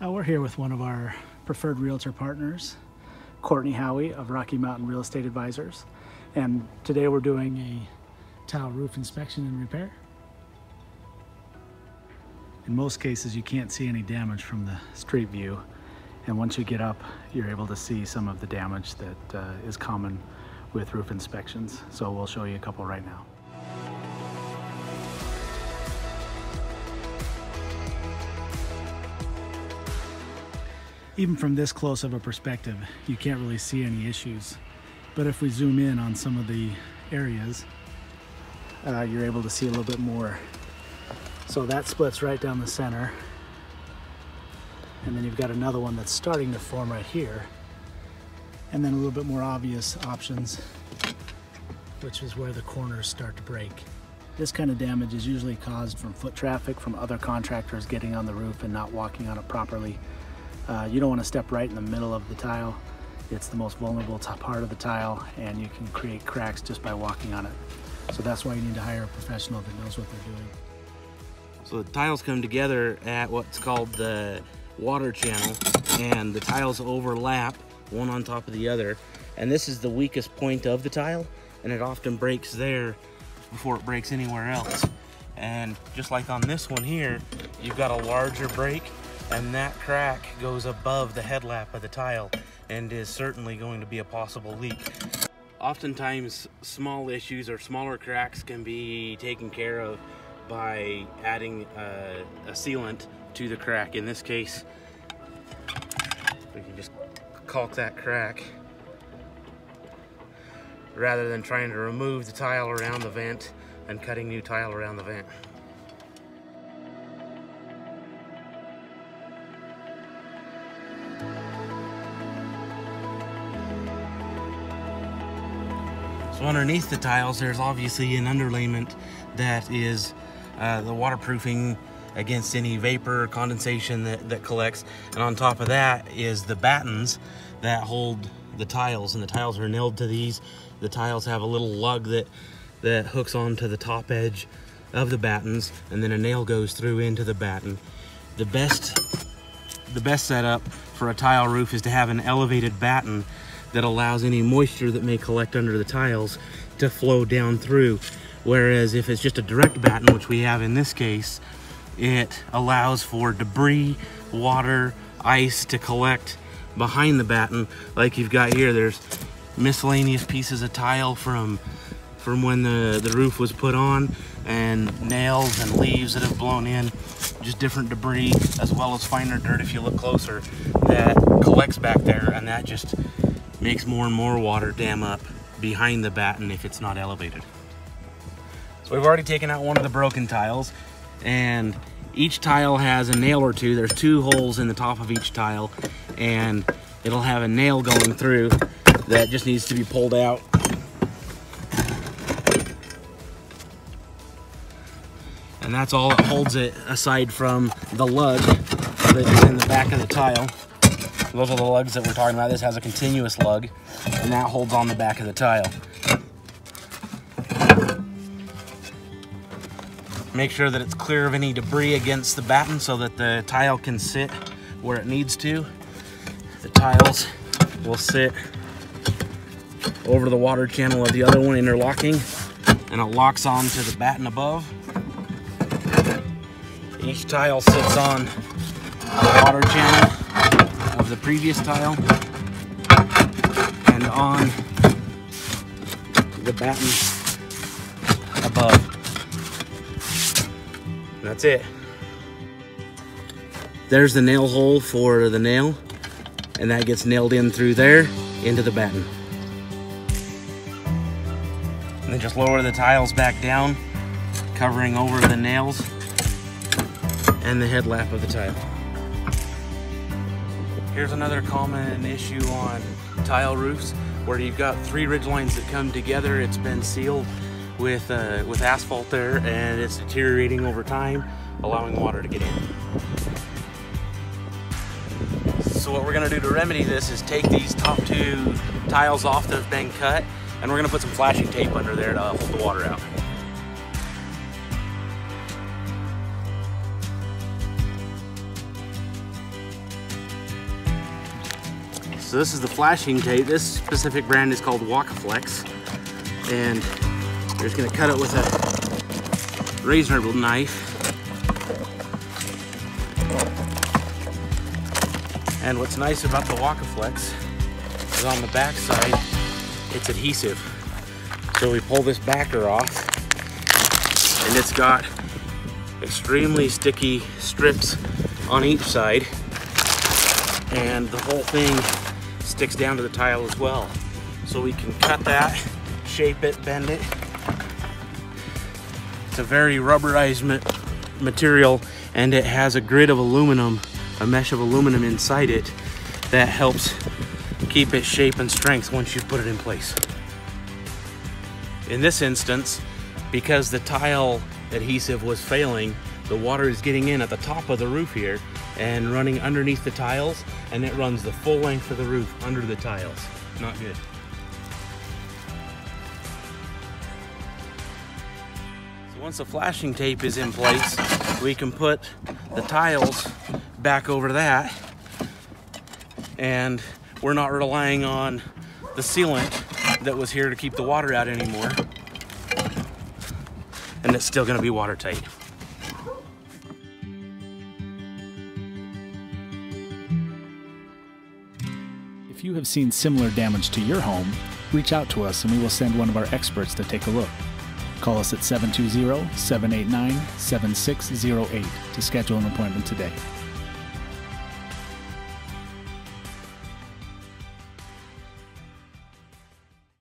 We're here with one of our preferred realtor partners, Courtney Howie of Rocky Mountain Real Estate Advisors. And today we're doing a tile roof inspection and repair. In most cases, you can't see any damage from the street view. And once you get up, you're able to see some of the damage that is common with roof inspections. So we'll show you a couple right now. Even from this close of a perspective, you can't really see any issues. But if we zoom in on some of the areas, you're able to see a little bit more. So that splits right down the center. And then you've got another one that's starting to form right here. And then a little bit more obvious options, which is where the corners start to break. This kind of damage is usually caused from foot traffic, from other contractors getting on the roof and not walking on it properly. You don't want to step right in the middle of the tile. It's the most vulnerable part of the tile, and you can create cracks just by walking on it. So that's why you need to hire a professional that knows what they're doing. So the tiles come together at what's called the water channel, and the tiles overlap one on top of the other. And this is the weakest point of the tile, and it often breaks there before it breaks anywhere else. And just like on this one here, you've got a larger break, and that crack goes above the headlap of the tile and is certainly going to be a possible leak. Oftentimes, small issues or smaller cracks can be taken care of by adding a sealant to the crack. In this case, we can just caulk that crack rather than trying to remove the tile around the vent and cutting new tile around the vent. So underneath the tiles, there's obviously an underlayment that is the waterproofing against any vapor or condensation that collects. And on top of that is the battens that hold the tiles, and the tiles are nailed to these. The tiles have a little lug that hooks onto the top edge of the battens, and then a nail goes through into the batten. The best setup for a tile roof is to have an elevated batten that allows any moisture that may collect under the tiles to flow down through. Whereas if it's just a direct batten, which we have in this case, it allows for debris, water, ice to collect behind the batten. Like you've got here, there's miscellaneous pieces of tile from when the roof was put on, and nails and leaves that have blown in, just different debris, as well as finer dirt if you look closer, that collects back there, and that just makes more and more water dam up behind the batten if it's not elevated. So we've already taken out one of the broken tiles, and each tile has a nail or two. There's 2 holes in the top of each tile, and it'll have a nail going through that just needs to be pulled out. And that's all that holds it, aside from the lug that's in the back of the tile. Those are the lugs that we're talking about. This has a continuous lug, and that holds on the back of the tile. Make sure that it's clear of any debris against the batten so that the tile can sit where it needs to. The tiles will sit over the water channel of the other one, interlocking, and it locks onto the batten above. Each tile sits on the water channel of the previous tile and on the batten above. And that's it. There's the nail hole for the nail, and that gets nailed in through there into the batten. And then just lower the tiles back down, covering over the nails and the headlap of the tile. Here's another common issue on tile roofs, where you've got 3 ridge lines that come together. It's been sealed with asphalt there, and it's deteriorating over time, allowing water to get in. So what we're gonna do to remedy this is take these top 2 tiles off that have been cut, and we're gonna put some flashing tape under there to hold the water out. So this is the flashing tape. This specific brand is called Wakaflex. And you're just gonna cut it with a razor knife. And what's nice about the Wakaflex is on the back side, it's adhesive. So we pull this backer off, and it's got extremely sticky strips on each side, and the whole thing sticks down to the tile as well. So we can cut that, shape it, bend it. It's a very rubberized material, and it has a grid of aluminum, a mesh of aluminum inside it that helps keep its shape and strength once you put it in place. In this instance, because the tile adhesive was failing, the water is getting in at the top of the roof here and running underneath the tiles, and it runs the full length of the roof under the tiles. Not good. So once the flashing tape is in place, we can put the tiles back over that, and we're not relying on the sealant that was here to keep the water out anymore, and it's still going to be watertight. If you have seen similar damage to your home, reach out to us and we will send one of our experts to take a look. Call us at 720-789-7608 to schedule an appointment today.